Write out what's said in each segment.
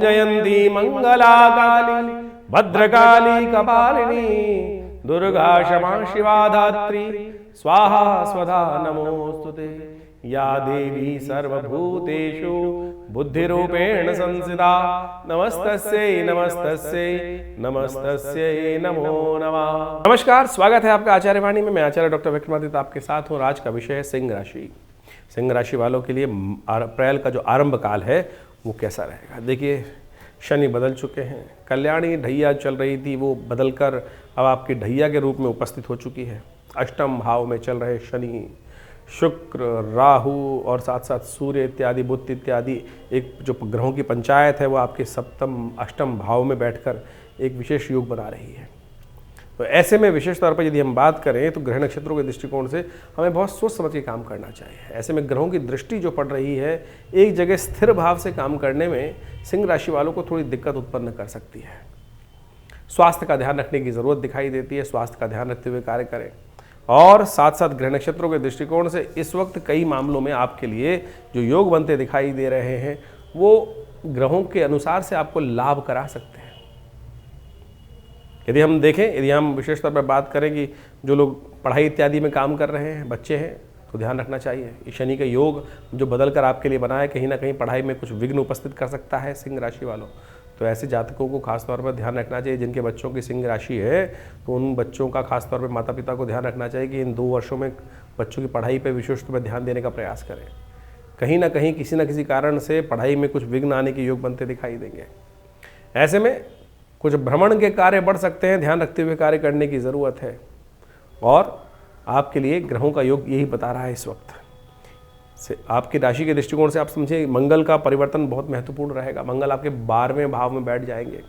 जयंती मंगला काली भद्रकाली कपालिनी दुर्गा क्षमा शिवा धात्री स्वाहा स्वधा नमोस्तुते। या देवी सर्वभूतेषु बुद्धिरूपेण संस्थिता नमस्तस्यै नमस्तस्यै नमस्तस्यै नमो नमः। नमस्कार, स्वागत है आपका आचार्य वाणी में। मैं आचार्य डॉक्टर विक्रमादित्य आपके साथ हूँ। आज का विषय है सिंह राशि। सिंह राशि वालों के लिए अप्रैल का जो आरंभ काल है वो कैसा रहेगा। देखिए, शनि बदल चुके हैं। कल्याणी ढैया चल रही थी, वो बदलकर अब आपकी ढैया के रूप में उपस्थित हो चुकी है। अष्टम भाव में चल रहे शनि, शुक्र, राहु और साथ साथ सूर्य इत्यादि, बुध इत्यादि एक जो ग्रहों की पंचायत है वो आपके सप्तम अष्टम भाव में बैठकर एक विशेष योग बना रही है। तो ऐसे में विशेष तौर पर यदि हम बात करें तो ग्रह नक्षत्रों के दृष्टिकोण से हमें बहुत सोच समझ के काम करना चाहिए। ऐसे में ग्रहों की दृष्टि जो पड़ रही है एक जगह स्थिर भाव से काम करने में सिंह राशि वालों को थोड़ी दिक्कत उत्पन्न कर सकती है। स्वास्थ्य का ध्यान रखने की जरूरत दिखाई देती है। स्वास्थ्य का ध्यान रखते हुए कार्य करें। और साथ साथ ग्रह नक्षत्रों के दृष्टिकोण से इस वक्त कई मामलों में आपके लिए जो योग बनते दिखाई दे रहे हैं वो ग्रहों के अनुसार से आपको लाभ करा सकते हैं। यदि हम देखें, यदि हम विशेष तौर पर बात करें कि जो लोग पढ़ाई इत्यादि में काम कर रहे हैं, बच्चे हैं, तो ध्यान रखना चाहिए। ये शनि का योग जो बदल कर आपके लिए बना है कहीं ना कहीं पढ़ाई में कुछ विघ्न उपस्थित कर सकता है सिंह राशि वालों। तो ऐसे जातकों को खास तौर पर ध्यान रखना चाहिए। जिनके बच्चों की सिंह राशि है तो उन बच्चों का खास तौर पर माता पिता को ध्यान रखना चाहिए कि इन 2 वर्षों में बच्चों की पढ़ाई पर विशेष तौर पर ध्यान देने का प्रयास करें। कहीं ना कहीं किसी न किसी कारण से पढ़ाई में कुछ विघ्न आने के योग बनते दिखाई देंगे। ऐसे में कुछ भ्रमण के कार्य बढ़ सकते हैं, ध्यान रखते हुए कार्य करने की ज़रूरत है। और आपके लिए ग्रहों का योग यही बता रहा है इस वक्त से। आपकी राशि के दृष्टिकोण से आप समझिए मंगल का परिवर्तन बहुत महत्वपूर्ण रहेगा। मंगल आपके 12वें भाव में बैठ जाएंगे,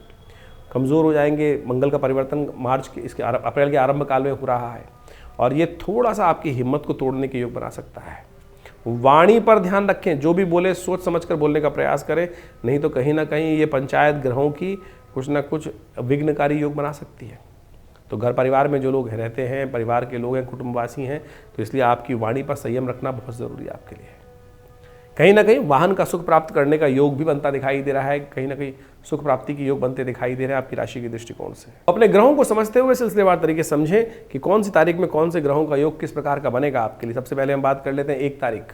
कमज़ोर हो जाएंगे। मंगल का परिवर्तन अप्रैल के आरंभ काल में हो रहा है और ये थोड़ा सा आपकी हिम्मत को तोड़ने के योग बना सकता है। वाणी पर ध्यान रखें, जो भी बोले सोच समझ कर बोलने का प्रयास करें, नहीं तो कहीं ना कहीं ये पंचायत ग्रहों की कुछ ना कुछ विघ्नकारी योग बना सकती है। तो घर परिवार में जो लोग रहते हैं, परिवार के लोग हैं, कुटुंबवासी हैं, तो इसलिए आपकी वाणी पर संयम रखना बहुत ज़रूरी है आपके लिए। कहीं ना कहीं वाहन का सुख प्राप्त करने का योग भी बनता दिखाई दे रहा है। कहीं ना कहीं सुख प्राप्ति के योग बनते दिखाई दे रहे हैं आपकी राशि के दृष्टिकोण से। अपने ग्रहों को समझते हुए सिलसिलेवार तरीके समझें कि कौन सी तारीख में कौन से ग्रहों का योग किस प्रकार का बनेगा आपके लिए। सबसे पहले हम बात कर लेते हैं 1 तारीख,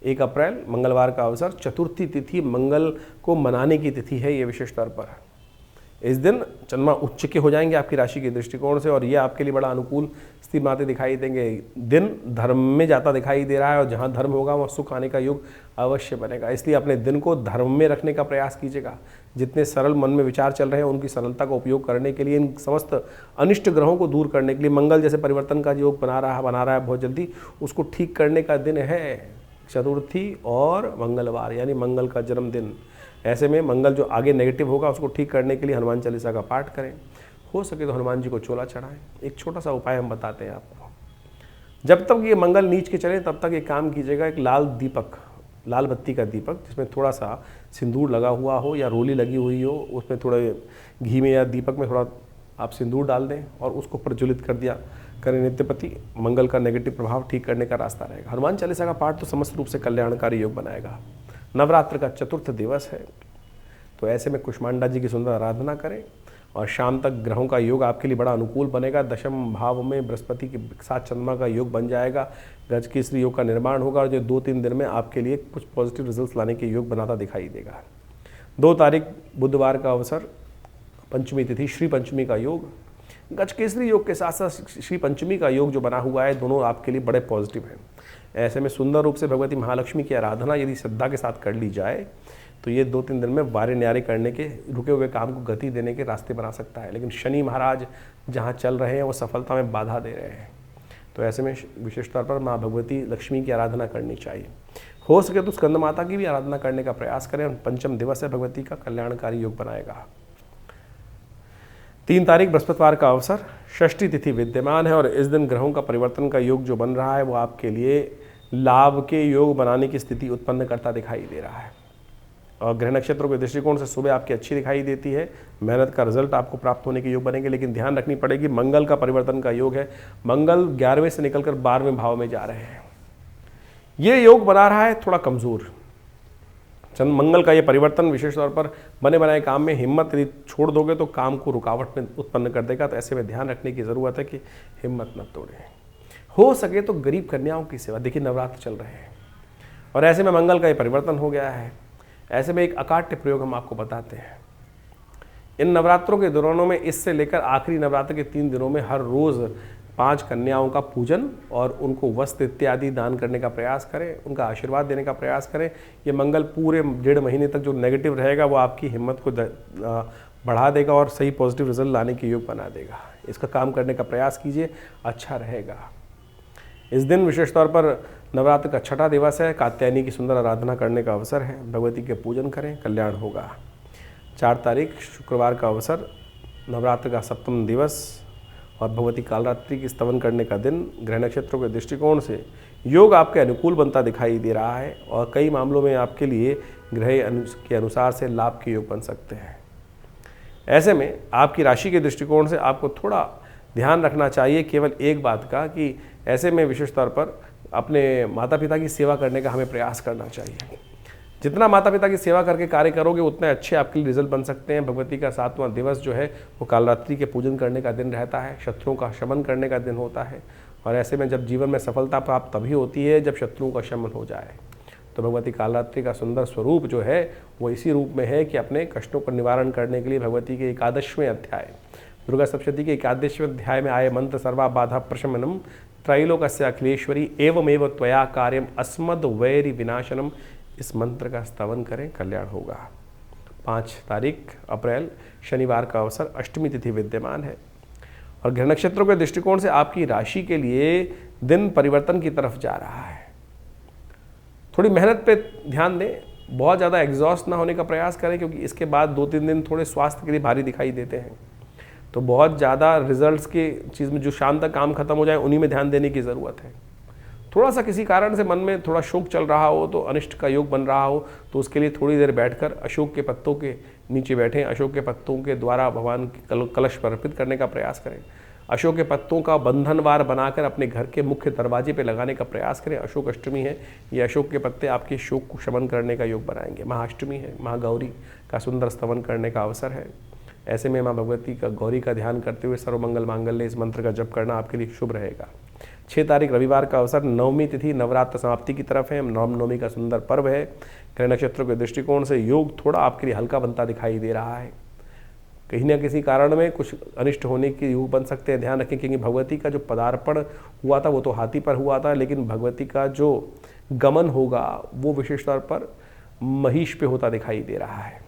1 अप्रैल मंगलवार का अवसर, चतुर्थी तिथि, मंगल को मनाने की तिथि है ये विशेष तौर पर। इस दिन चंद्रमा उच्च के हो जाएंगे आपकी राशि के दृष्टिकोण से और ये आपके लिए बड़ा अनुकूल स्थिति बनाते दिखाई देंगे। दिन धर्म में जाता दिखाई दे रहा है और जहाँ धर्म होगा वहाँ सुख आने का योग अवश्य बनेगा। इसलिए अपने दिन को धर्म में रखने का प्रयास कीजिएगा। जितने सरल मन में विचार चल रहे हैं उनकी सरलता का उपयोग करने के लिए, इन समस्त अनिष्ट ग्रहों को दूर करने के लिए, मंगल जैसे परिवर्तन का योग बना रहा है बहुत जल्दी, उसको ठीक करने का दिन है चतुर्थी और मंगलवार, यानी मंगल का जन्मदिन। ऐसे में मंगल जो आगे नेगेटिव होगा उसको ठीक करने के लिए हनुमान चालीसा का पाठ करें। हो सके तो हनुमान जी को चोला चढ़ाएं। एक छोटा सा उपाय हम बताते हैं आपको। जब तक ये मंगल नीच के चले तब तक एक काम कीजिएगा, एक लाल बत्ती का दीपक जिसमें थोड़ा सा सिंदूर लगा हुआ हो या रोली लगी हुई हो, उसमें थोड़े घी में या दीपक में थोड़ा आप सिंदूर डाल दें और उसको प्रज्वलित कर दिया करें नित्यपति। मंगल का नेगेटिव प्रभाव ठीक करने का रास्ता रहेगा। हनुमान चालीसा का पाठ तो समस्त रूप से कल्याणकारी योग बनाएगा। नवरात्र का चतुर्थ दिवस है तो ऐसे में कुष्मांडा जी की सुंदर आराधना करें और शाम तक ग्रहों का योग आपके लिए बड़ा अनुकूल बनेगा। दशम भाव में बृहस्पति के साथ चंद्रमा का योग बन जाएगा। गज केसरी योग का निर्माण होगा और जो 2-3 दिन में आपके लिए कुछ पॉजिटिव रिजल्ट्स लाने के योग बनाता दिखाई देगा। 2 तारीख बुधवार का अवसर, पंचमी तिथि, श्री पंचमी का योग। गज केसरी योग के साथ साथ श्री पंचमी का योग जो बना हुआ है, दोनों आपके लिए बड़े पॉजिटिव हैं। ऐसे में सुंदर रूप से भगवती महालक्ष्मी की आराधना यदि श्रद्धा के साथ कर ली जाए तो ये 2-3 दिन में वारे न्यारे करने के, रुके हुए काम को गति देने के रास्ते बना सकता है। लेकिन शनि महाराज जहाँ चल रहे हैं वो सफलता में बाधा दे रहे हैं। तो ऐसे में विशेष तौर पर माँ भगवती लक्ष्मी की आराधना करनी चाहिए। हो सके तो स्कंद माता की भी आराधना करने का प्रयास करें। पंचम दिवस है भगवती का, कल्याणकारी योग बनाएगा। 3 तारीख बृहस्पतिवार का अवसर, षष्ठी तिथि विद्यमान है और इस दिन ग्रहों का परिवर्तन का योग जो बन रहा है वो आपके लिए लाभ के योग बनाने की स्थिति उत्पन्न करता दिखाई दे रहा है। और ग्रह नक्षत्रों के दृष्टिकोण से सुबह आपकी अच्छी दिखाई देती है, मेहनत का रिजल्ट आपको प्राप्त होने के योग बनेंगे। लेकिन ध्यान रखनी पड़ेगी, मंगल का परिवर्तन का योग है। मंगल 11वें से निकलकर 12वें भाव में जा रहे हैं। ये योग बना रहा है थोड़ा कमजोर, चंद्र मंगल का ये परिवर्तन विशेष तौर पर बने बनाए काम में हिम्मत यदि छोड़ दोगे तो काम को रुकावट में उत्पन्न कर देगा। तो ऐसे में ध्यान रखने की ज़रूरत है कि हिम्मत न तोड़ें। हो सके तो गरीब कन्याओं की सेवा, देखिए नवरात्र चल रहे हैं और ऐसे में मंगल का ये परिवर्तन हो गया है। ऐसे में एक अकाट्य प्रयोग हम आपको बताते हैं। इन नवरात्रों के दिनों में, इससे लेकर आखिरी नवरात्र के 3 दिनों में हर रोज़ 5 कन्याओं का पूजन और उनको वस्त्र इत्यादि दान करने का प्रयास करें, उनका आशीर्वाद देने का प्रयास करें। ये मंगल पूरे 1.5 महीने तक जो नेगेटिव रहेगा वो आपकी हिम्मत को बढ़ा देगा और सही पॉजिटिव रिजल्ट लाने के योग बना देगा। इसका काम करने का प्रयास कीजिए, अच्छा रहेगा। इस दिन विशेष तौर पर नवरात्र का 6ठा दिवस है, कात्यायनी की सुंदर आराधना करने का अवसर है। भगवती के पूजन करें, कल्याण होगा। 4 तारीख शुक्रवार का अवसर, नवरात्र का 7वां दिवस और भगवती कालरात्रि की स्तवन करने का दिन। ग्रह नक्षत्रों के दृष्टिकोण से योग आपके अनुकूल बनता दिखाई दे रहा है और कई मामलों में आपके लिए ग्रह के अनुसार से लाभ के योग बन सकते हैं। ऐसे में आपकी राशि के दृष्टिकोण से आपको थोड़ा ध्यान रखना चाहिए केवल एक बात का, कि ऐसे में विशेष तौर पर अपने माता पिता की सेवा करने का हमें प्रयास करना चाहिए। जितना माता पिता की सेवा करके कार्य करोगे उतने अच्छे आपके लिए रिजल्ट बन सकते हैं। भगवती का 7वां दिवस जो है वो कालरात्रि के पूजन करने का दिन रहता है, शत्रुओं का शमन करने का दिन होता है और ऐसे में जब जीवन में सफलता प्राप्त तभी होती है जब शत्रुओं का शमन हो जाए। तो भगवती कालरात्रि का सुंदर स्वरूप जो है वो इसी रूप में है कि अपने कष्टों का निवारण करने के लिए भगवती के 11वें अध्याय, दुर्गा सप्तशती के 11वें अध्याय में आए मंत्र सर्वा बाधा प्रशमनम त्रैलोकस्य अखिलेश्वरी एवमेव त्वया कार्यम अस्मद वैरि विनाशनम, इस मंत्र का स्तवन करें, कल्याण होगा। 5 तारीख अप्रैल शनिवार का अवसर, अष्टमी तिथि विद्यमान है और ग्रह नक्षत्रों के दृष्टिकोण से आपकी राशि के लिए दिन परिवर्तन की तरफ जा रहा है। थोड़ी मेहनत पे ध्यान दें, बहुत ज़्यादा एग्जॉस्ट ना होने का प्रयास करें क्योंकि इसके बाद 2-3 दिन थोड़े स्वास्थ्य के लिए भारी दिखाई देते हैं। तो बहुत ज़्यादा रिजल्ट्स की चीज़ में जो शाम तक काम खत्म हो जाए उन्हीं में ध्यान देने की ज़रूरत है। थोड़ा सा किसी कारण से मन में थोड़ा शोक चल रहा हो, तो अनिष्ट का योग बन रहा हो, तो उसके लिए थोड़ी देर बैठकर अशोक के पत्तों के नीचे बैठें, अशोक के पत्तों के द्वारा भगवान के कलश पर अर्पित करने का प्रयास करें। अशोक के पत्तों का बंधनवार बनाकर अपने घर के मुख्य दरवाजे पर लगाने का प्रयास करें। अशोक अष्टमी है, ये अशोक के पत्ते आपके शोक को शमन करने का योग बनाएंगे। महाअष्टमी है, महागौरी का सुंदर स्तवन करने का अवसर है। ऐसे में माँ भगवती का गौरी का ध्यान करते हुए सर्वमंगल मांगल्य इस मंत्र का जप करना आपके लिए शुभ रहेगा। 6 तारीख रविवार का अवसर, 9वीं तिथि नवरात्र समाप्ति की तरफ है। रामनवमी का सुंदर पर्व है। ग्रह नक्षत्रों के दृष्टिकोण से योग थोड़ा आपके लिए हल्का बनता दिखाई दे रहा है। कहीं ना किसी कारण में कुछ अनिष्ट होने के योग बन सकते हैं, ध्यान रखें, क्योंकि भगवती का जो पदार्पण हुआ था वो तो हाथी पर हुआ था, लेकिन भगवती का जो गमन होगा वो विशेष तौर पर महिष पे होता दिखाई दे रहा है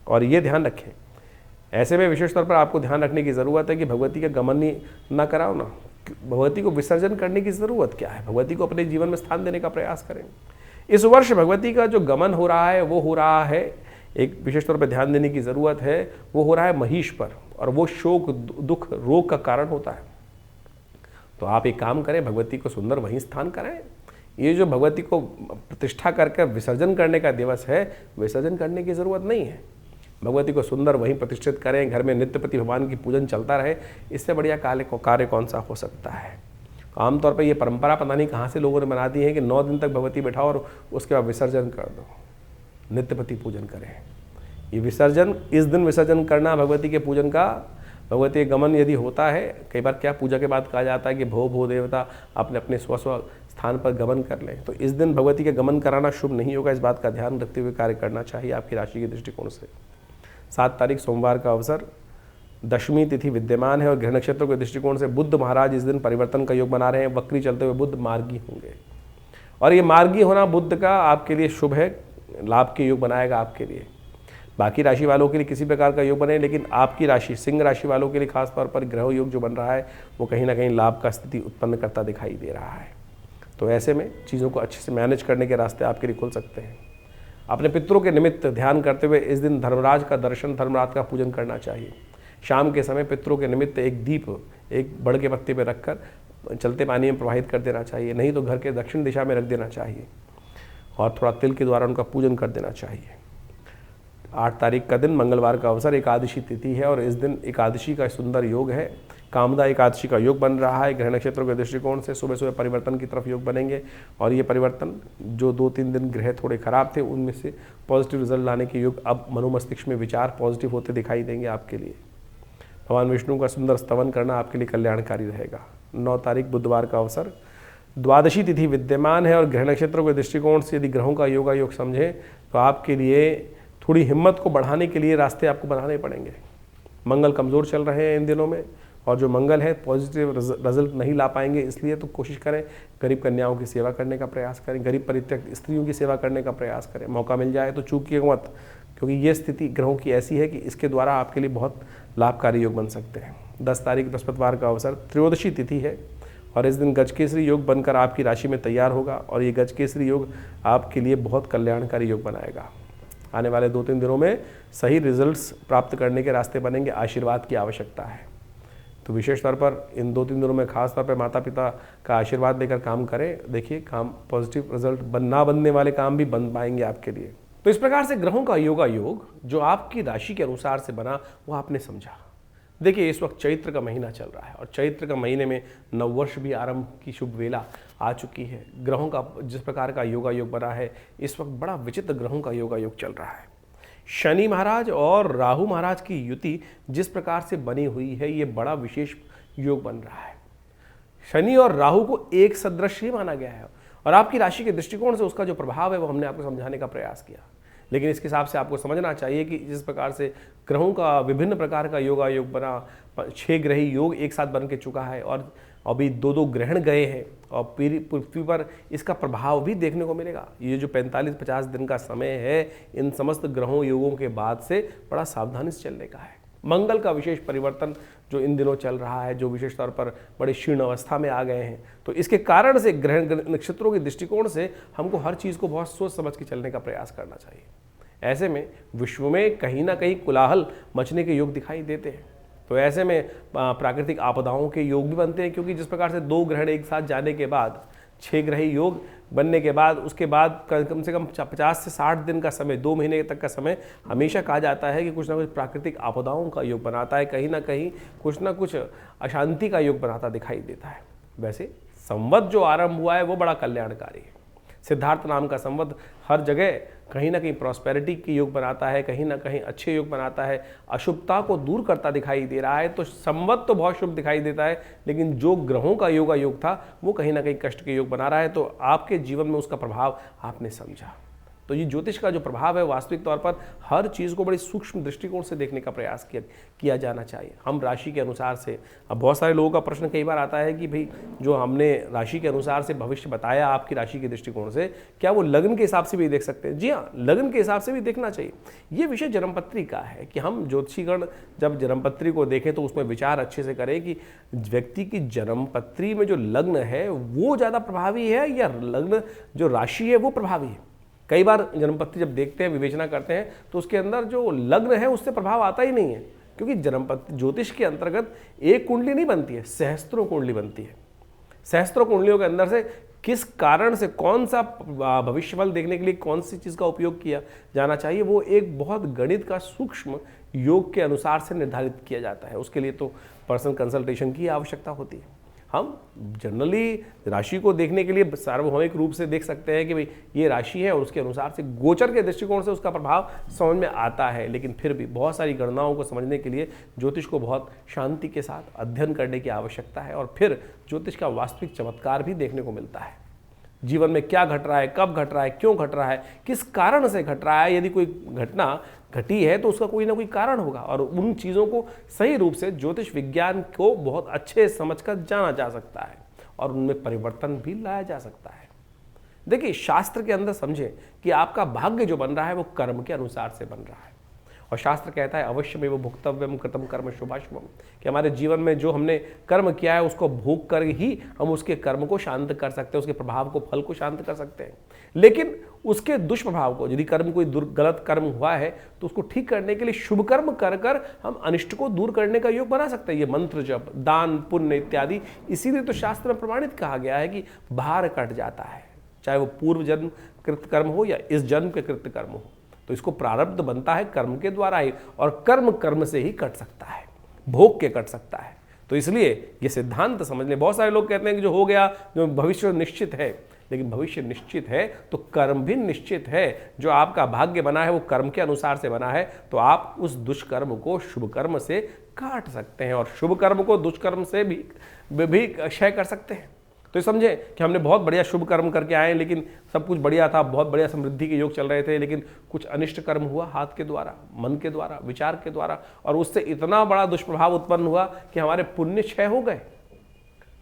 और ये ध्यान रखें। ऐसे में विशेष तौर पर आपको ध्यान रखने की ज़रूरत है कि भगवती का गमन ही ना कराओ ना, भगवती को विसर्जन करने की ज़रूरत क्या है, भगवती को अपने जीवन में स्थान देने का प्रयास करें। इस वर्ष भगवती का जो गमन हो रहा है वो हो रहा है, एक विशेष तौर पर ध्यान देने की ज़रूरत है, वो हो रहा है महिष पर और वो शोक दुख रोग का कारण होता है। तो आप एक काम करें, भगवती को सुंदर वहीं स्थान करें। ये जो भगवती को प्रतिष्ठा करके विसर्जन करने का दिवस है, विसर्जन करने की ज़रूरत नहीं है। भगवती को सुंदर वहीं प्रतिष्ठित करें, घर में नित्यप्रति भगवान की पूजन चलता रहे, इससे बढ़िया कार्य कौन सा हो सकता है। आमतौर पर ये परंपरा पता नहीं कहाँ से लोगों ने बना दी है कि 9 दिन तक भगवती बैठाओ और उसके बाद विसर्जन कर दो, नित्यप्रति पूजन करें। ये विसर्जन, इस दिन विसर्जन करना भगवती के पूजन का, भगवती गमन यदि होता है, कई बार क्या पूजा के बाद कहा जाता है कि भो देवता अपने अपने स्व स्थान पर गमन कर लें, तो इस दिन भगवती का गमन कराना शुभ नहीं होगा। इस बात का ध्यान रखते हुए कार्य करना चाहिए आपकी राशि के दृष्टिकोण से। 7 तारीख सोमवार का अवसर, दशमी तिथि विद्यमान है और ग्रह नक्षत्रों के दृष्टिकोण से बुद्ध महाराज इस दिन परिवर्तन का योग बना रहे हैं। वक्री चलते हुए बुद्ध मार्गी होंगे और ये मार्गी होना बुद्ध का आपके लिए शुभ है, लाभ के योग बनाएगा आपके लिए। बाकी राशि वालों के लिए किसी प्रकार का योग बने, लेकिन आपकी राशि सिंह राशि वालों के लिए खास तौर पर ग्रह योग जो बन रहा है वो कहीं ना कहीं लाभ का स्थिति उत्पन्न करता दिखाई दे रहा है। तो ऐसे में चीज़ों को अच्छे से मैनेज करने के रास्ते आपके लिए खुल सकते हैं। अपने पितरों के निमित्त ध्यान करते हुए इस दिन धर्मराज का दर्शन, धर्मराज का पूजन करना चाहिए। शाम के समय पितरों के निमित्त एक दीप एक बड़ के पत्ते पर रखकर चलते पानी में प्रवाहित कर देना चाहिए, नहीं तो घर के दक्षिण दिशा में रख देना चाहिए और थोड़ा तिल के द्वारा उनका पूजन कर देना चाहिए। 8 तारीख का दिन मंगलवार का अवसर, एकादशी तिथि है और इस दिन एकादशी का सुंदर योग है। कामदा एकादशी का योग बन रहा है। ग्रह नक्षत्रों के दृष्टिकोण से सुबह सुबह परिवर्तन की तरफ योग बनेंगे और ये परिवर्तन जो 2-3 दिन ग्रह थोड़े खराब थे उनमें से पॉजिटिव रिजल्ट लाने के योग अब मनोमस्तिष्क में विचार पॉजिटिव होते दिखाई देंगे आपके लिए। भगवान विष्णु का सुंदर स्तवन करना आपके लिए कल्याणकारी रहेगा। 9 तारीख बुधवार का अवसर, द्वादशी तिथि विद्यमान है और ग्रह नक्षत्रों के दृष्टिकोण से यदि ग्रहों का योग समझें तो आपके लिए थोड़ी हिम्मत को बढ़ाने के लिए रास्ते आपको बनाने पड़ेंगे। मंगल कमज़ोर चल रहे हैं इन दिनों में और जो मंगल है पॉजिटिव रिजल्ट नहीं ला पाएंगे, इसलिए तो कोशिश करें गरीब कन्याओं की सेवा करने का प्रयास करें, गरीब परित्यक्त स्त्रियों की सेवा करने का प्रयास करें। मौका मिल जाए तो चूकिए मत, क्योंकि ये स्थिति ग्रहों की ऐसी है कि इसके द्वारा आपके लिए बहुत लाभकारी योग बन सकते हैं। 10 तारीख बृहस्पतिवार का अवसर, त्रयोदशी तिथि है और इस दिन गजकेसरी योग बनकर आपकी राशि में तैयार होगा और ये गजकेसरी योग आपके लिए बहुत कल्याणकारी योग बनाएगा। आने वाले 2-3 दिनों में सही रिजल्ट्स प्राप्त करने के रास्ते बनेंगे। आशीर्वाद की आवश्यकता है, तो विशेष तौर पर इन 2-3 दिनों में खास तौर पर माता पिता का आशीर्वाद लेकर काम करें। देखिए काम पॉजिटिव रिजल्ट ना बनने वाले काम भी बन पाएंगे आपके लिए। तो इस प्रकार से ग्रहों का योग जो आपकी राशि के अनुसार से बना वो आपने समझा। देखिए इस वक्त चैत्र का महीना चल रहा है और चैत्र का महीने में नववर्ष भी आरंभ की शुभ वेला आ चुकी है। ग्रहों का जिस प्रकार का योग बना है, इस वक्त बड़ा विचित्र ग्रहों का योग चल रहा है। शनि महाराज और राहु महाराज की युति जिस प्रकार से बनी हुई है, ये बड़ा विशेष योग बन रहा है। शनि और राहु को एक सदृश ही माना गया है और आपकी राशि के दृष्टिकोण से उसका जो प्रभाव है वो हमने आपको समझाने का प्रयास किया। लेकिन इसके हिसाब से आपको समझना चाहिए कि जिस प्रकार से ग्रहों का विभिन्न प्रकार का योग बना, 6 ग्रही योग एक साथ बन के चुका है और अभी 2-2 ग्रहण गए हैं और पृथ्वी पर इसका प्रभाव भी देखने को मिलेगा। ये जो 45-50 दिन का समय है, इन समस्त ग्रहों योगों के बाद से बड़ा सावधानी से चलने का है। मंगल का विशेष परिवर्तन जो इन दिनों चल रहा है, जो विशेष तौर पर बड़े क्षीण अवस्था में आ गए हैं, तो इसके कारण से ग्रह नक्षत्रों के दृष्टिकोण से हमको हर चीज़ को बहुत सोच समझ के चलने का प्रयास करना चाहिए। ऐसे में विश्व में कहीं ना कहीं कोलाहल मचने के योग दिखाई देते हैं, तो ऐसे में प्राकृतिक आपदाओं के योग भी बनते हैं, क्योंकि जिस प्रकार से 2 ग्रहण एक साथ जाने के बाद 6 ग्रही योग बनने के बाद उसके बाद कम से कम 50 से 60 दिन का समय, 2 महीने तक का समय हमेशा कहा जाता है कि कुछ ना कुछ प्राकृतिक आपदाओं का योग बनाता है, कहीं ना कहीं कुछ ना कुछ अशांति का योग बनाता दिखाई देता है। वैसे संवत जो आरंभ हुआ है वो बड़ा कल्याणकारी है। सिद्धार्थ नाम का संवत हर जगह कहीं ना कहीं प्रॉस्पेरिटी की योग बनाता है, कहीं ना कहीं अच्छे योग बनाता है, अशुभता को दूर करता दिखाई दे रहा है। तो संवत तो बहुत शुभ दिखाई देता है, लेकिन जो ग्रहों का योग था वो कहीं ना कहीं कष्ट के योग बना रहा है। तो आपके जीवन में उसका प्रभाव आपने समझा। तो ये ज्योतिष का जो प्रभाव है वास्तविक तौर पर हर चीज़ को बड़ी सूक्ष्म दृष्टिकोण से देखने का प्रयास किया जाना चाहिए। हम राशि के अनुसार से, अब बहुत सारे लोगों का प्रश्न कई बार आता है कि भाई जो हमने राशि के अनुसार से भविष्य बताया आपकी राशि के दृष्टिकोण से, क्या वो लग्न के हिसाब से भी देख सकते हैं? जी हाँ, लग्न के हिसाब से भी देखना चाहिए। ये विषय जन्मपत्री का है कि हम ज्योतिषीगण जब जन्मपत्री को देखें तो उसमें विचार अच्छे से करें कि व्यक्ति की जन्मपत्री में जो लग्न है वो ज़्यादा प्रभावी है या लग्न जो राशि है वो प्रभावी है। कई बार जन्मपत्री जब देखते हैं, विवेचना करते हैं, तो उसके अंदर जो लग्न है उससे प्रभाव आता ही नहीं है, क्योंकि जन्मपत्री ज्योतिष के अंतर्गत एक कुंडली नहीं बनती है, सहस्त्रों कुंडली बनती है। सहस्त्रों कुंडलियों के अंदर से किस कारण से कौन सा भविष्यफल देखने के लिए कौन सी चीज़ का उपयोग किया जाना चाहिए, वो एक बहुत गणित का सूक्ष्म योग के अनुसार से निर्धारित किया जाता है। उसके लिए तो पर्सनल कंसल्टेशन की आवश्यकता होती है। हम जनरली राशि को देखने के लिए सार्वभौमिक रूप से देख सकते हैं कि भाई ये राशि है और उसके अनुसार से गोचर के दृष्टिकोण से उसका प्रभाव समझ में आता है, लेकिन फिर भी बहुत सारी गणनाओं को समझने के लिए ज्योतिष को बहुत शांति के साथ अध्ययन करने की आवश्यकता है और फिर ज्योतिष का वास्तविक चमत्कार भी देखने को मिलता है। जीवन में क्या घट रहा है, कब घट रहा है, क्यों घट रहा है, किस कारण से घट रहा है। यदि कोई घटना घटी है तो उसका कोई ना कोई कारण होगा और उन चीज़ों को सही रूप से ज्योतिष विज्ञान को बहुत अच्छे समझकर जाना जा सकता है और उनमें परिवर्तन भी लाया जा सकता है। देखिए शास्त्र के अंदर समझें कि आपका भाग्य जो बन रहा है वो कर्म के अनुसार से बन रहा है और शास्त्र कहता है अवश्य में वो भुक्तव्यम कृतम कर्म शुभाशुभम, कि हमारे जीवन में जो हमने कर्म किया है उसको भोग कर ही हम उसके कर्म को शांत कर सकते हैं, उसके प्रभाव को, फल को शांत कर सकते हैं। लेकिन उसके दुष्प्रभाव को, यदि कर्म कोई गलत कर्म हुआ है तो उसको ठीक करने के लिए शुभ कर्म कर कर हम अनिष्ट को दूर करने का योग बना सकते हैं। ये मंत्र जप, दान, पुण्य इत्यादि, इसीलिए तो शास्त्र में प्रमाणित कहा गया है कि भार कट जाता है, चाहे वो पूर्व जन्म कृत कर्म हो या इस जन्म के कृत कर्म हो। तो इसको प्रारब्ध बनता है कर्म के द्वारा ही और कर्म से ही कट सकता है, भोग के कट सकता है। तो इसलिए ये सिद्धांत समझ लें। बहुत सारे लोग कहते हैं कि जो हो गया, जो भविष्य निश्चित है, लेकिन भविष्य निश्चित है तो कर्म भी निश्चित है। जो आपका भाग्य बना है वो कर्म के अनुसार से बना है, तो आप उस दुष्कर्म को शुभ कर्म से काट सकते हैं और शुभ कर्म को दुष्कर्म से भी क्षय कर सकते हैं। तो समझे कि हमने बहुत बढ़िया शुभ कर्म करके आए, लेकिन सब कुछ बढ़िया था, बहुत बढ़िया समृद्धि के योग चल रहे थे, लेकिन कुछ अनिष्ट कर्म हुआ हाथ के द्वारा, मन के द्वारा, विचार के द्वारा, और उससे इतना बड़ा दुष्प्रभाव उत्पन्न हुआ कि हमारे पुण्य क्षय हो गए।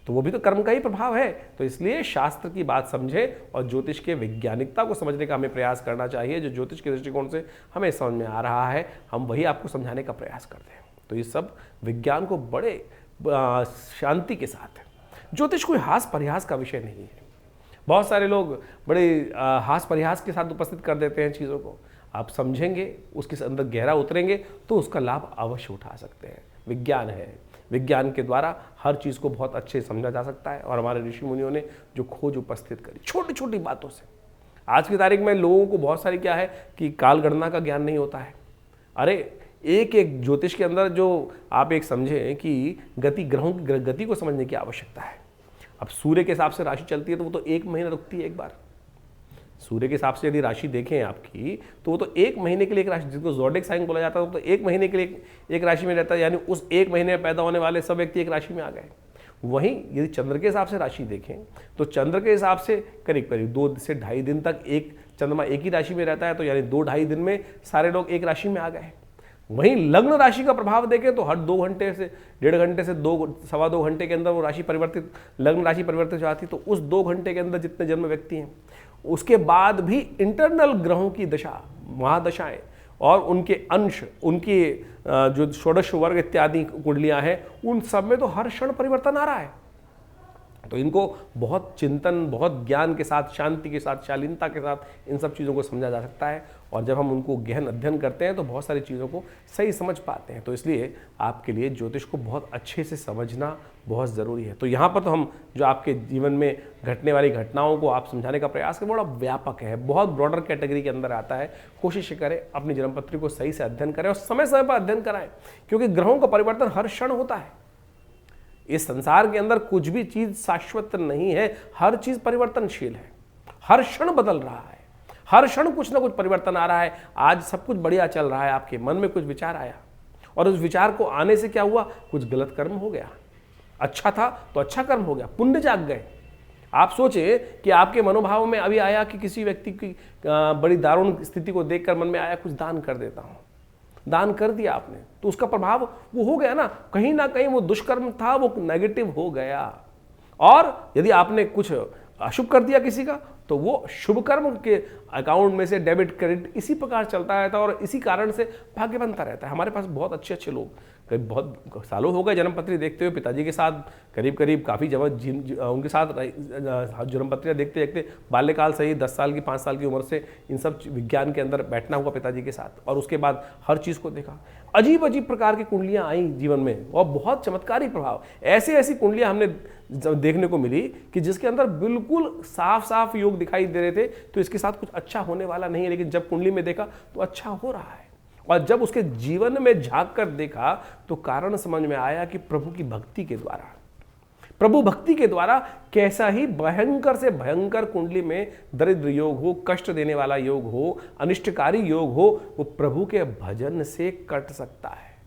तो वो भी तो कर्म का ही प्रभाव है। तो इसलिए शास्त्र की बात समझे और ज्योतिष के वैज्ञानिकता को समझने का हमें प्रयास करना चाहिए। जो ज्योतिष के दृष्टिकोण से हमें समझ में आ रहा है, हम वही आपको समझाने का प्रयास करते हैं। तो ये सब विज्ञान को बड़े शांति के साथ है। ज्योतिष कोई हास परिहास का विषय नहीं है। बहुत सारे लोग बड़े हास परिहास के साथ उपस्थित कर देते हैं चीज़ों को। आप समझेंगे, उसके अंदर गहरा उतरेंगे तो उसका लाभ अवश्य उठा सकते हैं। विज्ञान है, विज्ञान के द्वारा हर चीज़ को बहुत अच्छे से समझा जा सकता है। और हमारे ऋषि मुनियों ने जो खोज उपस्थित करी छोटी छोटी बातों से, आज की तारीख में लोगों को बहुत सारी क्या है कि काल गणना का ज्ञान नहीं होता है। अरे एक एक ज्योतिष के अंदर जो आप एक समझें कि गति, ग्रहों की गति को समझने की आवश्यकता है। अब सूर्य के हिसाब से राशि चलती है तो वो तो 1 महीना रुकती है एक बार। सूर्य के हिसाब से यदि राशि देखें आपकी तो वो तो 1 महीने के लिए एक राशि, जिसको ज़ोडिएक साइन बोला जाता है, तो 1 महीने के लिए एक राशि में रहता है। यानी उस 1 महीने में पैदा होने वाले सब व्यक्ति एक राशि में आ गए। वहीं यदि चंद्र के हिसाब से राशि देखें तो चंद्र के हिसाब से करीब करीब 2 से ढाई दिन तक एक चंद्रमा एक ही राशि में रहता है। तो यानी 2-2.5 दिन में सारे लोग एक राशि में आ गए। वहीं लग्न राशि का प्रभाव देखें तो हर 2 घंटे से 1.5 घंटे से 2-2.25 घंटे के अंदर वो राशि परिवर्तित, लग्न राशि परिवर्तित हो जाती। तो उस 2 घंटे के अंदर जितने जन्म व्यक्ति हैं, उसके बाद भी इंटरनल ग्रहों की दशा, महादशाएं और उनके अंश, उनकी जो षोडश वर्ग इत्यादि कुंडलियां हैं, उन सब में तो हर क्षण परिवर्तन आ रहा है। तो इनको बहुत चिंतन, बहुत ज्ञान के साथ, शांति के साथ, शालीनता के साथ इन सब चीज़ों को समझा जा सकता है। और जब हम उनको गहन अध्ययन करते हैं तो बहुत सारी चीज़ों को सही समझ पाते हैं। तो इसलिए आपके लिए ज्योतिष को बहुत अच्छे से समझना बहुत ज़रूरी है। तो यहाँ पर तो हम जो आपके जीवन में घटने वाली घटनाओं को आप समझाने का प्रयास करें, बड़ा व्यापक है, बहुत ब्रॉडर कैटेगरी के अंदर आता है। कोशिश करें अपनी जन्मपत्री को सही से अध्ययन करें और समय समय पर अध्ययन कराएं, क्योंकि ग्रहों का परिवर्तन हर क्षण होता है। इस संसार के अंदर कुछ भी चीज शाश्वत नहीं है, हर चीज परिवर्तनशील है, हर क्षण बदल रहा है, हर क्षण कुछ ना कुछ परिवर्तन आ रहा है। आज सब कुछ बढ़िया चल रहा है, आपके मन में कुछ विचार आया और उस विचार को आने से क्या हुआ, कुछ गलत कर्म हो गया। अच्छा था तो अच्छा कर्म हो गया, पुण्य जाग गए। आप सोचे कि आपके मनोभाव में अभी आया कि किसी व्यक्ति की बड़ी दारुण स्थिति को देखकर मन में आया कुछ दान कर देता हूं, दान कर दिया आपने, तो उसका प्रभाव वो हो गया ना कहीं वो दुष्कर्म था, वो नेगेटिव हो गया। और यदि आपने कुछ अशुभ कर दिया किसी का, तो वो शुभ कर्म के अकाउंट में से डेबिट क्रेडिट इसी प्रकार चलता रहता है और इसी कारण से भाग्य बनता रहता है। हमारे पास बहुत अच्छे लोग, करीब बहुत सालों हो गए जन्मपत्री देखते हुए, पिताजी के साथ करीब काफ़ी जब उनके साथ जन्मपत्रियाँ देखते देखते बाल्यकाल से ही 10 साल की 5 साल की उम्र से इन सब विज्ञान के अंदर बैठना हुआ पिताजी के साथ, और उसके बाद हर चीज़ को देखा। अजीब अजीब प्रकार की कुंडलियाँ आई जीवन में और बहुत चमत्कारी प्रभाव। ऐसी कुंडलियाँ हमने देखने को मिली कि जिसके अंदर बिल्कुल साफ साफ योग दिखाई दे रहे थे, तो इसके साथ कुछ अच्छा होने वाला नहीं है, लेकिन जब कुंडली में देखा तो अच्छा हो रहा है। और जब उसके जीवन में झांक कर देखा तो कारण समझ में आया कि प्रभु की भक्ति के द्वारा, प्रभु भक्ति के द्वारा कैसा ही भयंकर से भयंकर कुंडली में दरिद्र योग हो, कष्ट देने वाला योग हो, अनिष्टकारी योग हो, वो प्रभु के भजन से कट सकता है।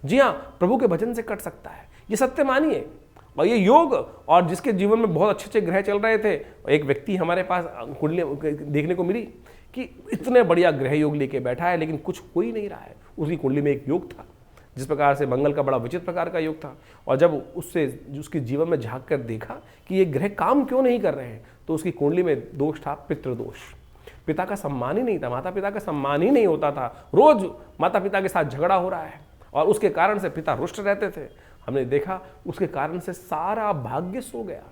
जी हाँ, प्रभु के भजन से कट सकता है, ये सत्य मानिए। और ये योग, और जिसके जीवन में बहुत अच्छे ग्रह चल रहे थे, एक व्यक्ति हमारे पास कुंडली देखने को मिली कि इतने बढ़िया ग्रह योग लेके बैठा है, लेकिन कुछ हो ही नहीं रहा है। उसकी कुंडली में एक योग था जिस प्रकार से मंगल का बड़ा विचित्र प्रकार का योग था, और जब उससे उसके जीवन में झांक कर देखा कि ये ग्रह काम क्यों नहीं कर रहे हैं, तो उसकी कुंडली में दोष था पितृदोष। पिता का सम्मान ही नहीं था, माता पिता का सम्मान ही नहीं होता था, रोज माता पिता के साथ झगड़ा हो रहा है और उसके कारण से पिता रुष्ट रहते थे। हमने देखा उसके कारण से सारा भाग्य सो गया,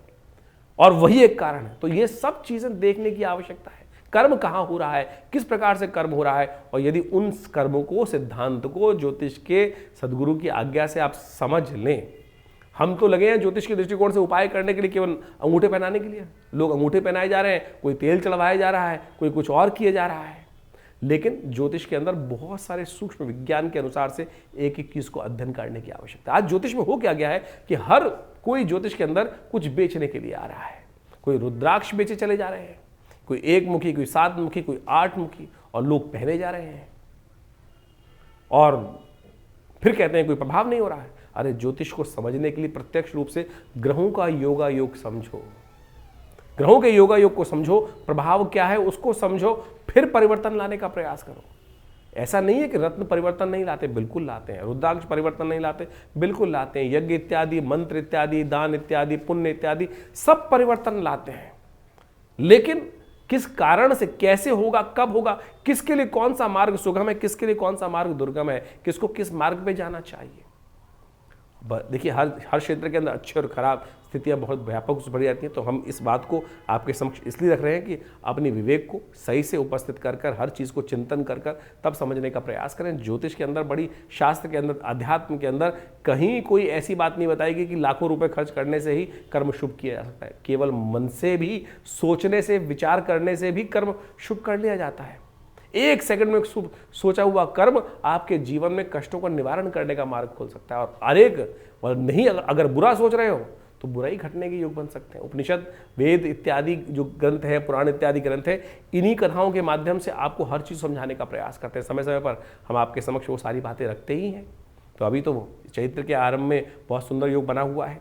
और वही एक कारण है। तो ये सब चीजें देखने की आवश्यकता है, कर्म कहाँ हो रहा है, किस प्रकार से कर्म हो रहा है, और यदि उन कर्मों को, सिद्धांत को ज्योतिष के सदगुरु की आज्ञा से आप समझ लें। हम तो लगे हैं ज्योतिष के दृष्टिकोण से उपाय करने के लिए, केवल अंगूठे पहनाने के लिए। लोग अंगूठे पहनाए जा रहे हैं, कोई तेल चढ़वाया जा रहा है, कोई कुछ और किए जा रहा है। लेकिन ज्योतिष के अंदर बहुत सारे सूक्ष्म विज्ञान के अनुसार से एक एक चीज को अध्ययन करने की आवश्यकता है। आज ज्योतिष में हो क्या गया है कि हर कोई ज्योतिष के अंदर कुछ बेचने के लिए आ रहा है। कोई रुद्राक्ष बेचे चले जा रहे हैं, कोई 1 मुखी, कोई 7 मुखी, कोई 8 मुखी, और लोग पहने जा रहे हैं और फिर कहते हैं कोई प्रभाव नहीं हो रहा है। अरे ज्योतिष को समझने के लिए प्रत्यक्ष रूप से ग्रहों का योगा योग समझो, ग्रहों के योगा योग को समझो, प्रभाव क्या है उसको समझो, फिर परिवर्तन लाने का प्रयास करो। ऐसा नहीं है कि रत्न परिवर्तन नहीं लाते, बिल्कुल लाते हैं। रुद्राक्ष परिवर्तन नहीं लाते, बिल्कुल लाते हैं। यज्ञ इत्यादि, मंत्र इत्यादि, दान इत्यादि, पुण्य इत्यादि सब परिवर्तन लाते हैं। लेकिन किस कारण से, कैसे होगा, कब होगा, किसके लिए कौन सा मार्ग सुगम है, किसके लिए कौन सा मार्ग दुर्गम है, किसको किस मार्ग पे जाना चाहिए। देखिए हर क्षेत्र के अंदर अच्छे और खराब स्थितियां बहुत व्यापक रूप से बढ़ी जाती हैं। तो हम इस बात को आपके समक्ष इसलिए रख रहे हैं कि अपने विवेक को सही से उपस्थित कर कर हर चीज़ को चिंतन कर कर तब समझने का प्रयास करें। ज्योतिष के अंदर, बड़ी शास्त्र के अंदर, अध्यात्म के अंदर कहीं कोई ऐसी बात नहीं बताएगी कि लाखों रुपए खर्च करने से ही कर्म शुभ किया जा सकता है। केवल मन से भी, सोचने से, विचार करने से भी कर्म शुभ कर लिया जाता है। 1 सेकंड में सोचा हुआ कर्म आपके जीवन में कष्टों का निवारण करने का मार्ग खोल सकता है। और अगर बुरा सोच रहे हो तो बुराई घटने के योग बन सकते हैं। उपनिषद, वेद इत्यादि जो ग्रंथ है, पुराण इत्यादि ग्रंथ है, इन्हीं कथाओं के माध्यम से आपको हर चीज़ समझाने का प्रयास करते हैं। समय समय पर हम आपके समक्ष वो सारी बातें रखते ही हैं। तो अभी तो चैत्र के आरंभ में बहुत सुंदर योग बना हुआ है।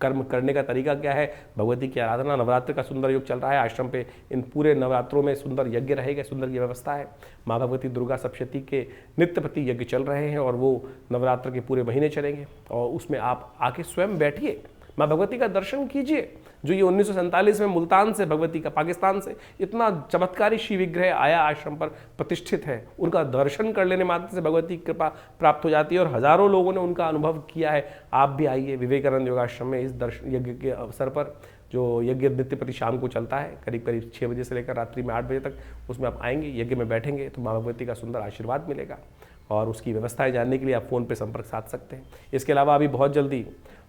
कर्म करने का तरीका क्या है, भगवती की आराधना, नवरात्र का सुंदर योग चल रहा है आश्रम पे। इन पूरे नवरात्रों में सुंदर यज्ञ रहेगा, सुंदर की व्यवस्था है। माँ भगवती दुर्गा सप्तशती के नित्य प्रति यज्ञ चल रहे हैं और वो नवरात्र के पूरे महीने चलेंगे। और उसमें आप आके स्वयं बैठिए, माँ भगवती का दर्शन कीजिए। जो ये 1947 में मुल्तान से, भगवती का पाकिस्तान से इतना चमत्कारी शिव विग्रह आया, आश्रम पर प्रतिष्ठित है, उनका दर्शन कर लेने मात्र से भगवती की कृपा प्राप्त हो जाती है। और हजारों लोगों ने उनका अनुभव किया है। आप भी आइए विवेकानंद योगाश्रम में इस दर्शन यज्ञ के अवसर पर, जो यज्ञ नित्य प्रति शाम को चलता है, करीब करीब 6 बजे से लेकर रात्रि में 8 बजे तक। उसमें आप आएंगे, यज्ञ में बैठेंगे तो माँ भगवती का सुंदर आशीर्वाद मिलेगा। और उसकी व्यवस्थाएं जानने के लिए आप फ़ोन पे संपर्क साध सकते हैं। इसके अलावा अभी बहुत जल्दी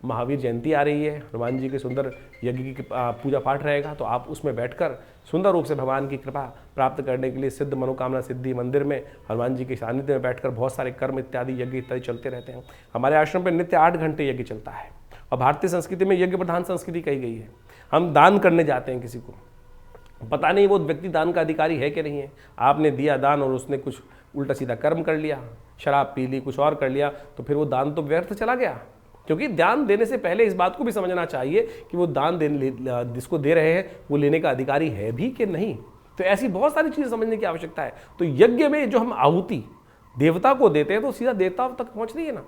महावीर जयंती आ रही है, हनुमान जी के सुंदर यज्ञ की पूजा पाठ रहेगा। तो आप उसमें बैठकर सुंदर रूप से भगवान की कृपा प्राप्त करने के लिए सिद्ध मनोकामना सिद्धि मंदिर में हनुमान जी के सानिध्य में बैठकर बहुत सारे कर्म इत्यादि, यज्ञ इत्यादि चलते रहते हैं। हमारे आश्रम पर नित्य 8 घंटे यज्ञ चलता है। और भारतीय संस्कृति में यज्ञ प्रधान संस्कृति कही गई है। हम दान करने जाते हैं किसी को, पता नहीं वो व्यक्ति दान का अधिकारी है कि नहीं है। आपने दिया दान और उसने कुछ उल्टा सीधा कर्म कर लिया, शराब पी ली, कुछ और कर लिया, तो फिर वो दान तो व्यर्थ चला गया। क्योंकि दान देने से पहले इस बात को भी समझना चाहिए कि वो दान जिसको दे रहे हैं वो लेने का अधिकारी है भी कि नहीं। तो ऐसी बहुत सारी चीज़ें समझने की आवश्यकता है। तो यज्ञ में जो हम आहुति देवता को देते हैं तो सीधा देवता तक पहुँच रही है ना,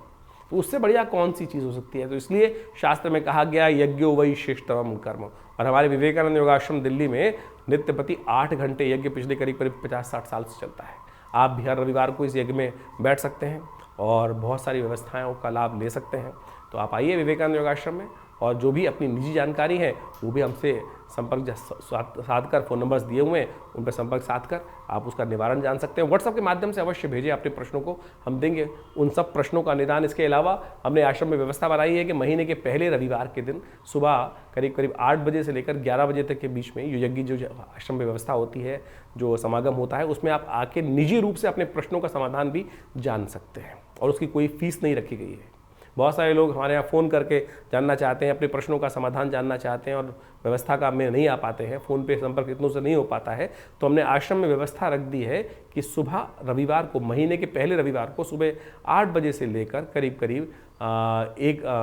तो उससे बढ़िया कौन सी चीज़ हो सकती है। तो इसलिए शास्त्र में कहा गया यज्ञो वही श्रेष्ठतम कर्म। और हमारे विवेकानंद योगाश्रम दिल्ली में नित्य प्रति 8 घंटे यज्ञ पिछले करीब 50-60 साल से चलता है। आप भी हर रविवार को इस यज्ञ में बैठ सकते हैं और बहुत सारी व्यवस्थाओं का लाभ ले सकते हैं। तो आप आइए विवेकानंद योगाश्रम में, और जो भी अपनी निजी जानकारी है वो भी हमसे संपर्क साध कर, फ़ोन नंबर्स दिए हुए हैं उन पर संपर्क साध कर आप उसका निवारण जान सकते हैं। व्हाट्सएप के माध्यम से अवश्य भेजें अपने प्रश्नों को, हम देंगे उन सब प्रश्नों का निदान। इसके अलावा हमने आश्रम में व्यवस्था बनाई है कि महीने के पहले रविवार के दिन सुबह करीब 8 बजे से लेकर 11 बजे तक के बीच में यज्ञ जो आश्रम में व्यवस्था होती है, जो समागम होता है, उसमें आप आके निजी रूप से अपने प्रश्नों का समाधान भी जान सकते हैं और उसकी कोई फीस नहीं रखी गई है। बहुत सारे लोग हमारे यहाँ फ़ोन करके जानना चाहते हैं, अपने प्रश्नों का समाधान जानना चाहते हैं और व्यवस्था का में नहीं आ पाते हैं, फ़ोन पे संपर्क इतनों से नहीं हो पाता है। तो हमने आश्रम में व्यवस्था रख दी है कि सुबह रविवार को, महीने के पहले रविवार को सुबह 8 बजे से लेकर करीब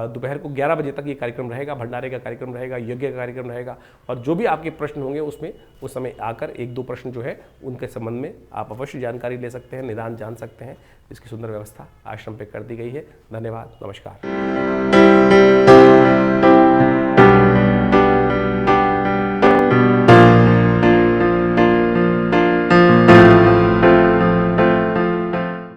दोपहर को 11 बजे तक ये कार्यक्रम रहेगा। भंडारे का कार्यक्रम रहेगा, यज्ञ का कार्यक्रम रहेगा। और जो भी आपके प्रश्न होंगे उसमें उस समय आकर 1-2 प्रश्न जो है उनके संबंध में आप अवश्य जानकारी ले सकते हैं, निदान जान सकते हैं। इसकी सुंदर व्यवस्था आश्रम पे कर दी गई है। धन्यवाद, नमस्कार।